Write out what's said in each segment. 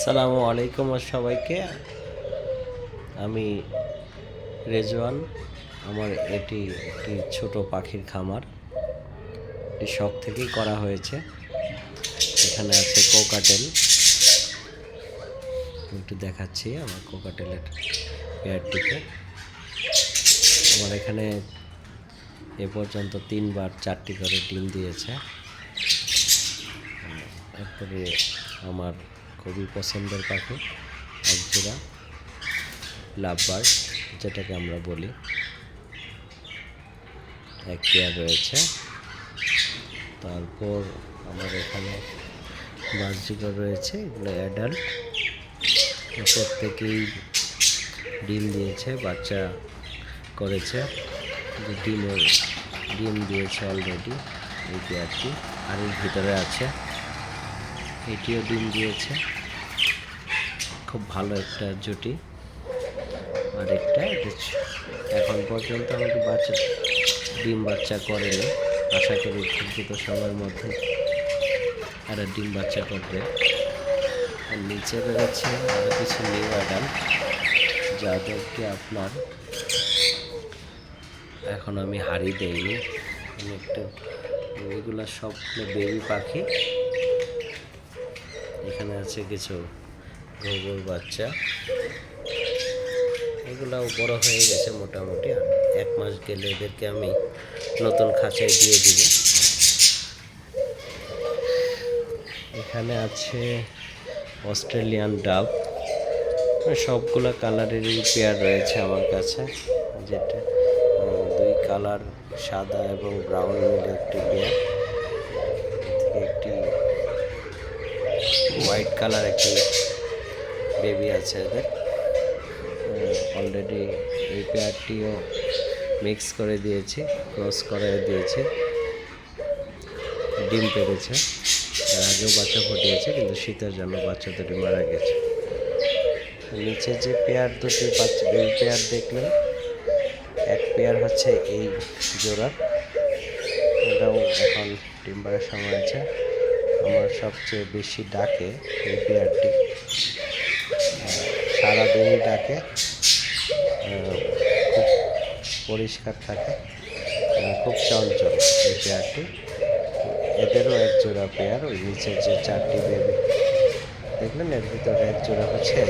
আসসালামু আলাইকুম সবাইকে। আমি রেজওয়ান। আমার এটি একটি ছোট পাখির খামার, এটি শখ থেকেই করা হয়েছে। এখানে আছে কোকাটেল, একটু দেখাচ্ছি আমার কোকাটেলের পেয়ারটিকে। আমার এখানে এ পর্যন্ত 3-4টি করে ডিম দিয়েছে। তারপরে আমার খুবই পছন্দের পাখি একজোড়া লাভ বার্ড, যেটাকে আমরা বলি, এক পেয়ার রয়েছে। তারপর আমার এখানে বাজরিকা রয়েছে, এগুলো অ্যাডাল্ট, প্রত্যেকেই ডিম দিয়েছে, বাচ্চা করেছে, ডিম দিয়েছে অলরেডি এই পেয়ারটি। আর এর ভিতরে আছে, এটিও ডিম দিয়েছে। খুব ভালো একটা জুটি। আর একটা এখন পর্যন্ত আমাকে ডিম বাচ্চা করেনি, আশা করি খুব দ্রুত সময়ের মধ্যে এরা ডিম বাচ্চা করবে। আর নিচে রয়েছে আরও কিছু নিউ অ্যাডাল্ট, যাদেরকে আপনার এখন আমি হাড়ি দেইনি। একটু এগুলো সবগুলো বেবি পাখি। এখানে আছে কিছু ঘুঘুর বাচ্চা, এগুলাও বড় হয়ে গেছে মোটামুটি। আর 1 মাস গেলে এদেরকে আমি নতুন খাঁচায় দিয়ে দিব। এখানে আছে অস্ট্রেলিয়ান ডাব, সবগুলো কালারেরই পেয়ার রয়েছে আমার কাছে। যেটা 2 কালার, সাদা এবং ব্রাউন মিলে একটি পেয়ার, একটি হোয়াইট কালার একটি বেবি আছে এদের। অলরেডি এই পেয়ারটিও মিক্স করে দিয়েছি, ক্রস করে দিয়েছি, ডিম পেড়েছে। তার আগেও বাচ্চা ফুটিয়েছে, কিন্তু শীতের জন্য বাচ্চা দুটি মারা গেছে। নিচে যে পেয়ার দুটি বাচ্চা বেবি পেয়ার দেখলেন, এক পেয়ার হচ্ছে এই জোড়ার, এটাও এখন ডিম পাড়ার সময় আছে। আমার সবচেয়ে বেশি ডাকে এই পেয়ারটি, সারাদিনই ডাকে, খুব পরিষ্কার থাকে, খুব চঞ্চল এই পেয়ারটি। এদেরও এক জোড়া পেয়ার, ওই নিচের যে 4টি বেবি দেখলেন, এর ভিতরে এক জোড়া হচ্ছে।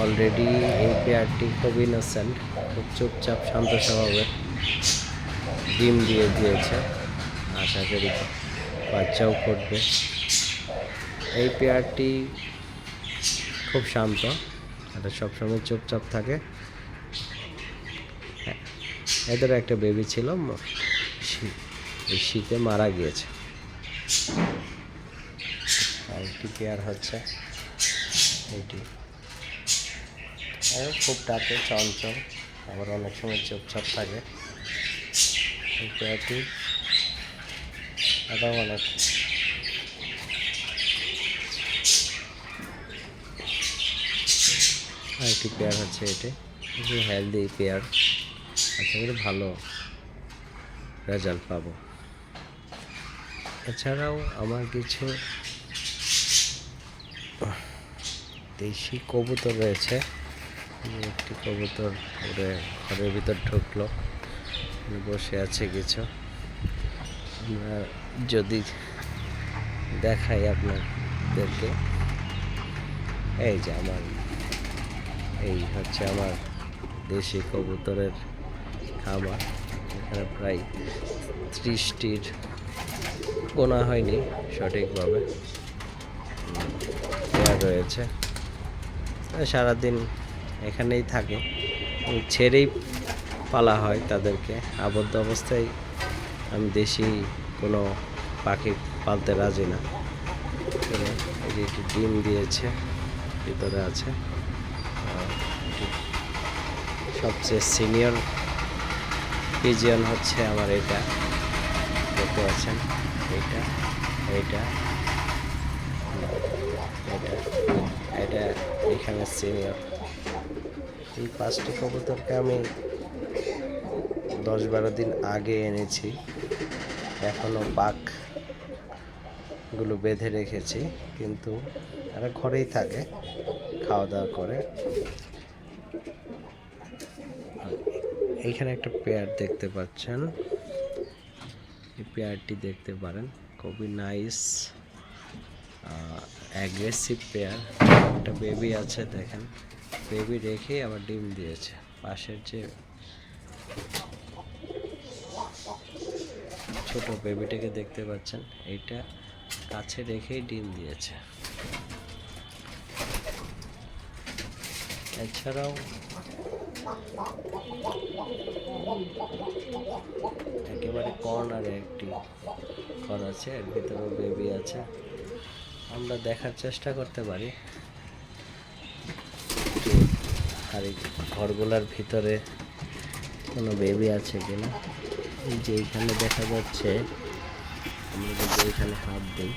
অলরেডি এই পেয়ারটি খুব ইনোসেন্ট, খুব চুপচাপ শান্ত স্বভাবের, ডিম দিয়ে দিয়েছে, আশা করি বাচ্চাও ফুটবে। এই পেয়ারটি খুব শান্ত, এটা সবসময় চুপচাপ থাকে। এদের একটা বেবি ছিল, এই শীতে মারা গিয়েছে। আরেকটি পেয়ার হচ্ছে এটি, খুব ডাকে, চঞ্চল, আবার অনেক সময় চুপচাপ থাকে। এই পেয়ারটি এটাও অনেক আরেকটি পেয়ার হচ্ছে এটি, হেলদি পেয়ার, আশা করি ভালো রেজাল্ট পাবো। এছাড়াও আমার কিছু দেশি কবুতর রয়েছে। একটি কবুতর ওরে ঘরের ভিতর ঢুকলো, বসে আছে কিছু। আমরা যদি দেখাই আপনাদেরকে, এই যে এই হচ্ছে আমার দেশি কবুতরের খামার। এখানে প্রায় 30টির গোনা হয়নি সঠিকভাবে রয়েছে। সারাদিন এখানেই থাকে, ছেড়েই পালা হয় তাদেরকে। আবদ্ধ অবস্থায় আমি দেশি কোনো পাখি পালতে রাজি না। একটি ডিম দিয়েছে, ভিতরে আছে। সবচেয়ে সিনিয়র পিজিয়ন হচ্ছে আমার এটা, দেখতে পাচ্ছেন, এটা এখানে সিনিয়র। এই 5টি কবুতরকে আমি 10-12 দিন আগে এনেছি, এখনও পাকগুলো বেঁধে রেখেছি, কিন্তু এরা ঘরেই থাকে, খাওয়া দাওয়া করে। এইখানে একটা পেয়ার দেখতে পাচ্ছেন, এই পেয়ারটি দেখতে পারেন, খুবই নাইস অ্যাগ্রেসিভ পেয়ার। একটা বেবি আছে, দেখেন বেবি রেখে আবার ডিম দিয়েছে। পাশের যে ছোট বেবিটাকে দেখতে পাচ্ছেন, এইটা কাছে রেখেই ডিম দিয়েছে। এছাড়াও একেবারে কর্নারে একটি ঘর আছে, এর ভিতরেও বেবি আছে। আমরা দেখার চেষ্টা করতে পারি আর এই ঘরগুলোর ভিতরে কোনো বেবি আছে কিনা। এই যে এইখানে দেখা যাচ্ছে, আমরা যদি এখানে হাত দিই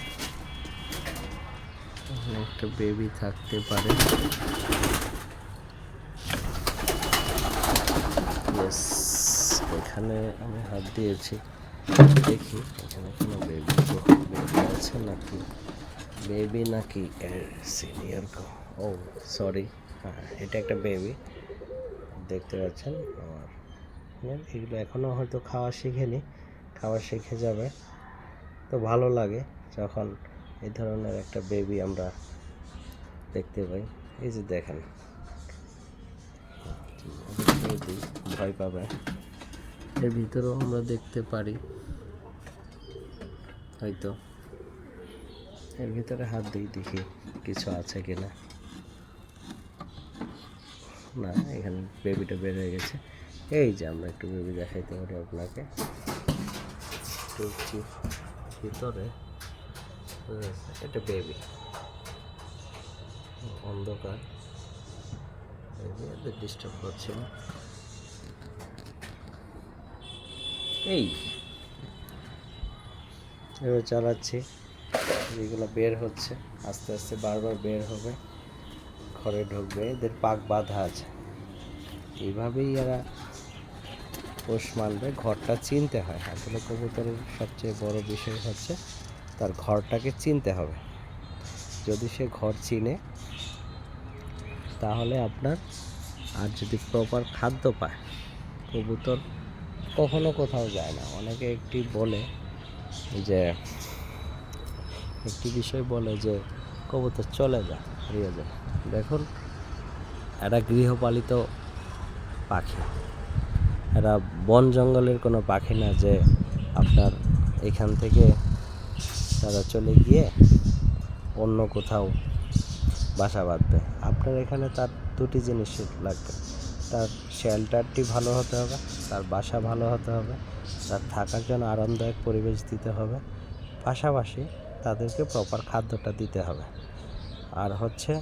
তাহলে একটা বেবি থাকতে পারে। এখানে আমি হাত দিয়েছি, দেখি এখানে কোনো বেবি আছে নাকি, বেবি নাকি সিনিয়র। ও সরি, হ্যাঁ এটা একটা বেবি দেখতে পাচ্ছেন। আর এগুলো এখনও হয়তো খাওয়া শিখেনি, খাওয়া শিখে যাবে। তো ভালো লাগে যখন এই ধরনের একটা বেবি আমরা দেখতে পাই। এই যে দেখেন, ভয় পাবে। এর ভিতরেও আমরা দেখতে পারি, হয়তো এর ভিতরে হাত দিই, দেখি কিছু আছে কিনা। না, এখানে বেবিটা বের হয়ে গেছে। এই যে আমরা একটু বেবি দেখাইতে পারি আপনাকে, ভিতরে এটা বেবি, অন্ধকার, ডিস্টার্ব করছে না। এই এবার চালাচ্ছি, যেগুলো বের হচ্ছে আস্তে আস্তে বারবার বের হবে, ঘরে ঢুকবে। এদের পাক বাঁধা আছে, এইভাবেই এরা পোষ মানবে। ঘরটা চিনতে হয়, আসলে কবুতরের সবচেয়ে বড় বিষয় হচ্ছে তার ঘরটাকে চিনতে হবে। যদি সে ঘর চিনে তাহলে আপনার, আর যদি প্রপার খাদ্য পায়, কবুতর কখনো কোথাও যায় না। অনেকে একটি বিষয় বলে যে কবুতর চলে যায়, হারিয়ে যায়। দেখুন, এরা গৃহপালিত পাখি, এরা বন জঙ্গলের কোনো পাখি না যে আপনার এখান থেকে তারা চলে গিয়ে অন্য কোথাও বাসা বাঁধবে। আপনার এখানে তার দুটি জিনিস লাগবে, তার শেল্টারটি ভালো হতে হবে, তার বাসা ভালো হতে হবে, তার থাকার জন্য আরামদায়ক পরিবেশ দিতে হবে, পাশাপাশি তাদেরকে প্রপার খাদ্যটা দিতে হবে। আর হচ্ছে,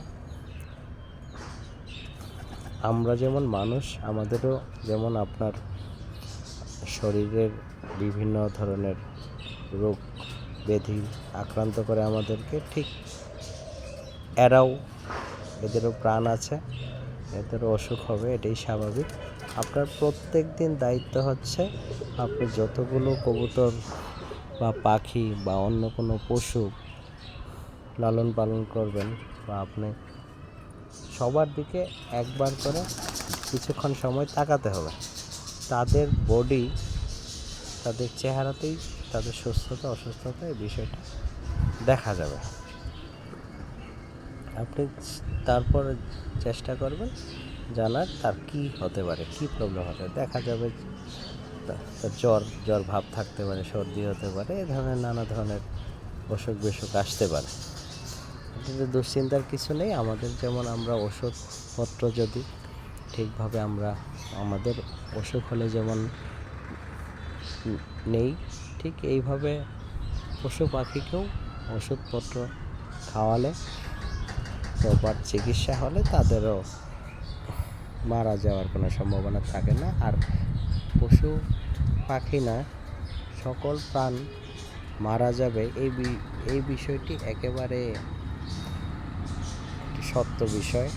আমরা যেমন মানুষ, আমাদেরও যেমন আপনার শরীরের বিভিন্ন ধরনের রোগ ব্যাধি আক্রান্ত করে আমাদেরকে, ঠিক এদেরও প্রাণ আছে, এদেরও অসুখ হবে, এটাই স্বাভাবিক। আপনার প্রত্যেক দিন দায়িত্ব হচ্ছে, আপনি যতগুলো কবুতর বা পাখি বা অন্য কোনো পশু লালন পালন করবেন, বা আপনি সবার দিকে একবার করে কিছুক্ষণ সময় তাকাতে হবে। তাদের বডি, তাদের চেহারাতেই তাদের সুস্থতা অসুস্থতা এই বিষয়টা দেখা যাবে। আপনি তারপর চেষ্টা করবেন জানার তার কি হতে পারে, কি প্রবলেম হতে পারে। দেখা যাবে তার জ্বর ভাব থাকতে পারে, সর্দি হতে পারে, এ ধরনের নানা ধরনের অসুখ বিসুখ আসতে পারে। দুশ্চিন্তার কিছু নেই। আমাদের যেমন আমরা ওষুধপত্র যদি ঠিকভাবে আমরা আমাদের অসুখ হলে যেমন নেই, ঠিক এইভাবে পশু পাখিকেও ওষুধপত্র খাওয়ালে, প্রপার চিকিৎসা হলে তাদেরও মারা যাওয়ার কোনো সম্ভাবনা থাকে না। আর পশু পাখি না, সকল প্রাণ মারা যাবে, এই বিষয়টি একেবারে সত্য বিষয়।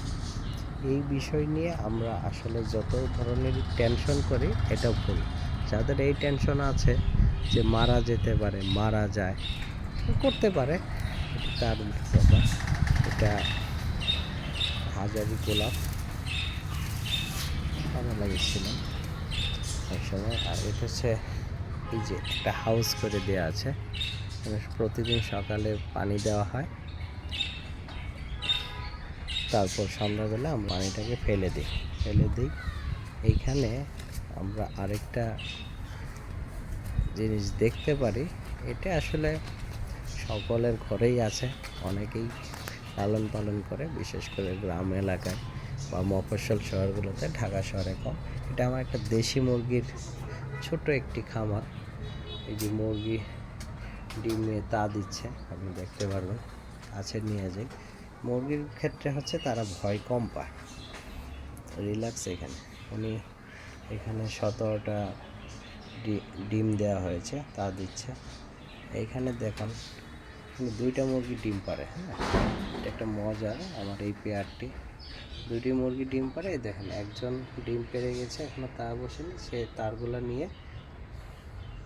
এই বিষয় নিয়ে আমরা আসলে যত ধরনের টেনশন করি, এটা ভুল। যাদের এই টেনশন আছে যে মারা যেতে পারে, মারা যায়, করতে পারে, তার ব্যাপার। এটা হাজারি গোলাপ ভালো লাগিয়েছিলাম এক সময়। আর এটা হচ্ছে এই যে একটা হাউস করে দেওয়া আছে, প্রতিদিন সকালে পানি দেওয়া হয়, তারপর সন্ধ্যাবেলা আমরা পানিটাকে ফেলে দিই। এইখানে আমরা আরেকটা জিনিস দেখতে পারি, এটা আসলে সকলের ঘরেই আছে, অনেকেই লালন পালন করে, বিশেষ করে গ্রাম এলাকায় বা মফস্বল শহরগুলোতে, ঢাকা শহরে কম। এটা আমার একটা দেশি মুরগির ছোট একটি খামার। এই যে মুরগি ডিম নিয়ে তা দিচ্ছে, আপনি দেখতে পারবেন, কাছে নিয়ে যাই। মুরগির ক্ষেত্রে হচ্ছে তারা ভয় কম পায়, রিল্যাক্স। উনি এখানে 17টা ডিম দেওয়া হয়েছে, তা দিচ্ছে। এইখানে দেখুন, 2টা মুরগি ডিম পারে। হ্যাঁ, এটা একটা মজা। আমার এই পেয়ারটি 2টি মুরগি ডিম পারে। দেখেন, একজন ডিম পেড়ে গেছে, এখনো তা বসেনি, সে তারগুলো নিয়ে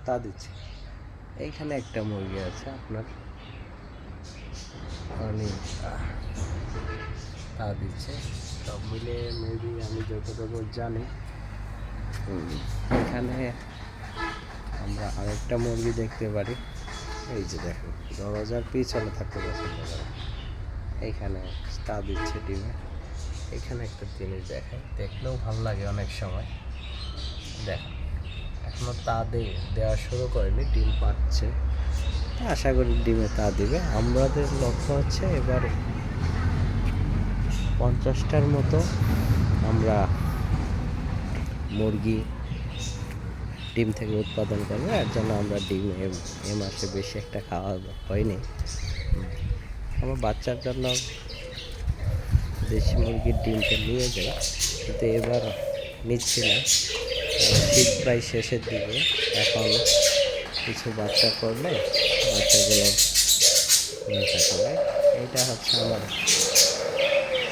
তা দিচ্ছে। এইখানে একটা মুরগি আছে আপনার, তা দিচ্ছে। সব মিলে মেবি আমি যতটুকু জানি, এখানে আমরা আরেকটা মুরগি দেখতে পারি। এই যে দেখুন, দরজার পিছনে থাকতে পছন্দ করে, এইখানে তা দিচ্ছে ডিমে। এখানে একটা জিনিস দেখায়, দেখলেও ভালো লাগে অনেক সময়। দেখুন, এখনো তা দেওয়া শুরু করেনি, ডিম পাচ্ছে, আশা করি ডিমে তা দিবে। আমাদের লক্ষ্য হচ্ছে এবার 50টার মতো আমরা মুরগি ডিম থেকে উৎপাদন করবো। এর জন্য আমরা ডিম এ মাসে বেশি একটা খাওয়া হয়নি। আমার বাচ্চার জন্য দেশি মুরগির ডিমটা নিয়ে যাই, কিন্তু এবার নিচ্ছি না, শীত প্রায় শেষের দিকে। এখন কিছু বাচ্চা করলে বাচ্চাগুলো নিয়ে থাকবে। এইটা হচ্ছে আমার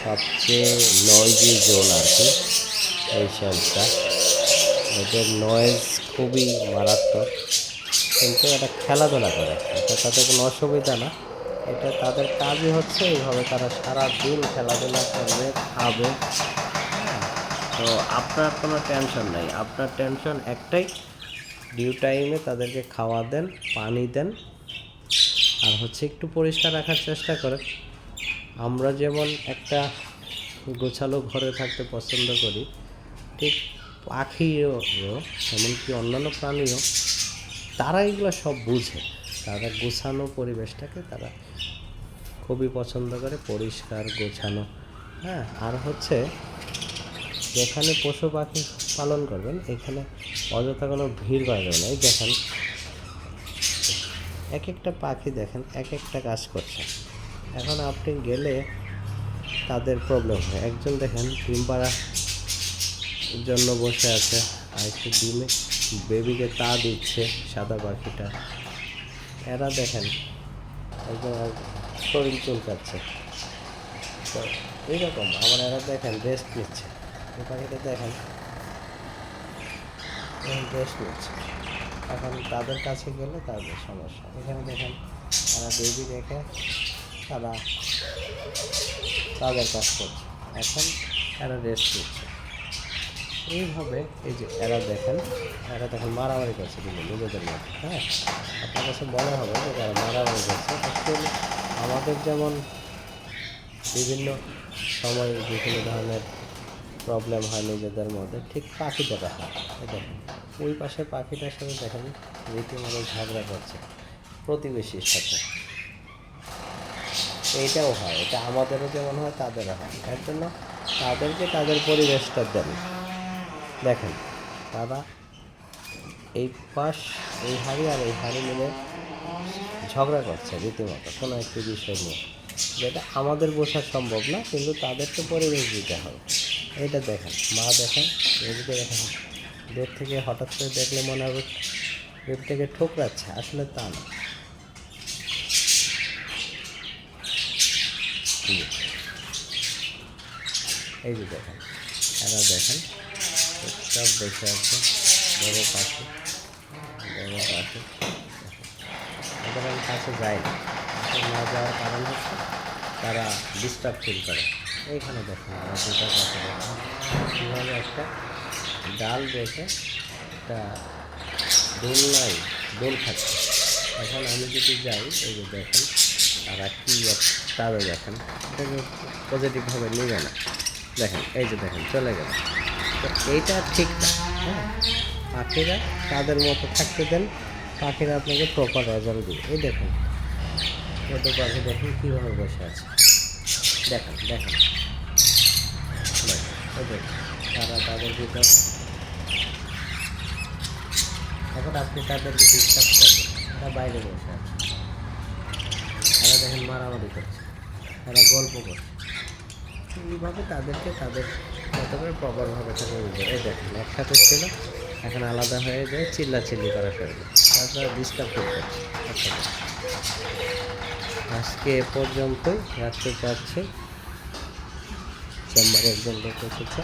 সবচেয়ে নয়েজি জোন আর কি, এই শেলটা। এদের নয়েজ খুবই মারাত্মক, কিন্তু এটা খেলাধুলা করে, এটা তাদের কোনো অসুবিধা না। এটা তাদের কাজই হচ্ছে এইভাবে, তারা সারাদিন খেলাধুলা করবে, খাবে। তো আপনার কোনো টেনশন নাই, আপনার টেনশন একটাই, ডিউ টাইমে তাদেরকে খাওয়া দেন, পানি দেন, আর হচ্ছে একটু পরিষ্কার রাখার চেষ্টা করেন। আমরা যেমন একটা গোছালো ঘরে থাকতে পছন্দ করি, ঠিক পাখিও, এমনকি অন্যান্য প্রাণীও, তারা এগুলো সব বুঝে। তারা গোছানো পরিবেশটাকে তারা খুবই পছন্দ করে, পরিষ্কার গোছানো। হ্যাঁ, আর হচ্ছে যেখানে পশু পাখি পালন করবেন, এখানে অযথা কোনো ভিড় বাড়বে না। এই দেখেন, এক একটা পাখি দেখেন এক একটা কাজ করছে। এখন আপনি গেলে তাদের প্রবলেম হয়। একজন দেখেন ডিম পাড়ার জন্য বসে আছে, আর একটু ডিমে বেবিকে তা দিচ্ছে সাদা পাখিটা। এরা দেখেন একজন শরীর চুলকাচ্ছে। তো এইরকম আবার এরা দেখেন রেস্ট নিচ্ছে, এই পাখিটা দেখেন রেস্ট নিচ্ছে। এখন তাদের কাছে গেলে তাদের সমস্যা। এখানে দেখেন তারা বেবি রেখে তারা তাদের কাজ করছে, এখন এরা রেস্ট নিচ্ছে। এইভাবে এই যে এরা দেখেন মারামারি করছে কিন্তু নিজেদের মধ্যে। হ্যাঁ, আপনার কাছে মনে হবে যে তারা মারামারি করছে। অ্যাকচুয়ালি আমাদের যেমন বিভিন্ন সময় বিভিন্ন ধরনের প্রবলেম হয় নিজেদের মধ্যে, ঠিক পাখিদেরও হয়। দেখেন ওই পাশে পাখিটার সাথে দেখেন রীতিমতো ঝগড়া করছে প্রতিবেশীর সাথে। এইটাও হয়, এটা আমাদেরও যেমন হয় তাদেরও হয়। এর জন্য তাদেরকে তাদের পরিবেশটা দেন। দেখেন তারা এই পাশ, এই হাড়ি আর এই হাড়ি মিলে ঝগড়া করছে রীতিমতো কোনো একটি বিষয় নিয়ে, যেটা আমাদের বোঝা সম্ভব না, কিন্তু তাদেরকে পরিবেশ দিতে হবে। এটা দেখেন, মা দেখেন বেবিকে দেখেন, দূর থেকে হঠাৎ করে দেখলে মনে হবে বেবিটাকে ঠোকরাচ্ছে, আসলে তা না। এই যে দেখেন, এরা দেখেন সব বসে আছে, বড় পাখি এদের আমি কাছে যাই না। না যাওয়ার কারণ হচ্ছে তারা ডিস্টার্ব ফিল করে। এইখানে দেখুন আমার দুটো পাখি দেখুন কীভাবে একটা ডাল রেখে একটা দোল খাচ্ছে। এখন আমি যদি যাই, এই যে দেখেন তারা কী তাদের দেখেন, এটাকে পজিটিভভাবে নেবে না। দেখেন এই যে দেখেন চলে গেল। তো এইটা ঠিক না। হ্যাঁ, পাখিরা তাদের মতো থাকতে দেন, পাখিরা আপনাকে প্রপার রেজাল্ট দিবে। এই দেখুন ছোটো পাখি দেখুন কীভাবে বসে আছে, দেখেন দেখেন এই দেখুন তারা তাদের ভিতর। এখন আপনি তাদেরকে ডিস্টার্ব করবেন, তারা বাইরে বসে আছে, তারা দেখেন মারামারি করছে, তারা গল্প করছে। এইভাবে তাদেরকে তাদের মতো করে প্রপারভাবে তাকে বুঝবে। এই দেখেন একসাথে ছিল, এখন আলাদা হয়ে যায়, চিল্লাচিল্লি করা শুরু করে, তারপরে ডিস্টার্ব করছে। আচ্ছা, আজকে এ পর্যন্তই রাখতে চাচ্ছি। চেম্বারে একজন লোক এসেছে,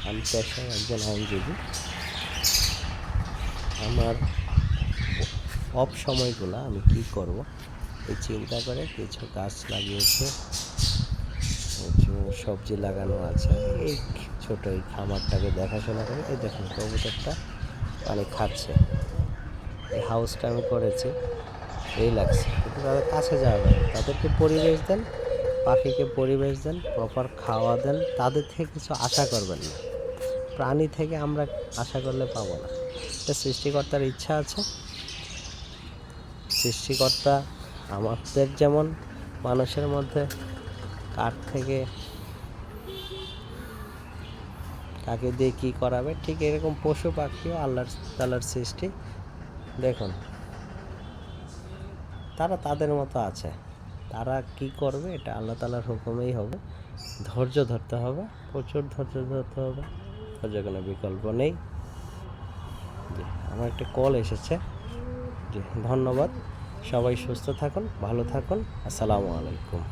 আমি পেশায় একজন আইনজীবী। আমার অফ সময়গুলো আমি কি করব এই চিন্তা করে কিছু গাছ লাগিয়েছে, কিছু সবজি লাগানো আছে। এই ছোটো এই খামারটাকে দেখাশোনা করে। এই দেখুন কবুতরটা পানি খাচ্ছে। এই হাউসটা আমি করেছি, এই লাগছে, কিন্তু তাদের কাছে যাবে না। তাদেরকে পরিবেশ দেন, পাখিকে পরিবেশ দেন, প্রপার খাওয়া দেন, তাদের থেকে কিছু আশা করবেন না। প্রাণী থেকে আমরা আশা করলে পাবো না। এটা সৃষ্টিকর্তার ইচ্ছা আছে। সৃষ্টিকর্তা আমাদের যেমন মানুষের মধ্যে কাঠ থেকে কাকে দিয়ে কী করাবে, ঠিক এরকম পশু পাখিও আল্লাহ তাআলার সৃষ্টি। দেখুন তারা তাদের মতো আছে, তারা কি করবে এটা আল্লাহ তাআলার হুকুমেই হবে। ধৈর্য ধরতে হবে, প্রচুর ধৈর্য ধরতে হবে, ধৈর্য কোনো বিকল্প নেই। জি, আমার একটা কল এসেছে। জি, ধন্যবাদ। সবাই সুস্থ থাকুন, ভালো থাকুন। আসসালামু আলাইকুম।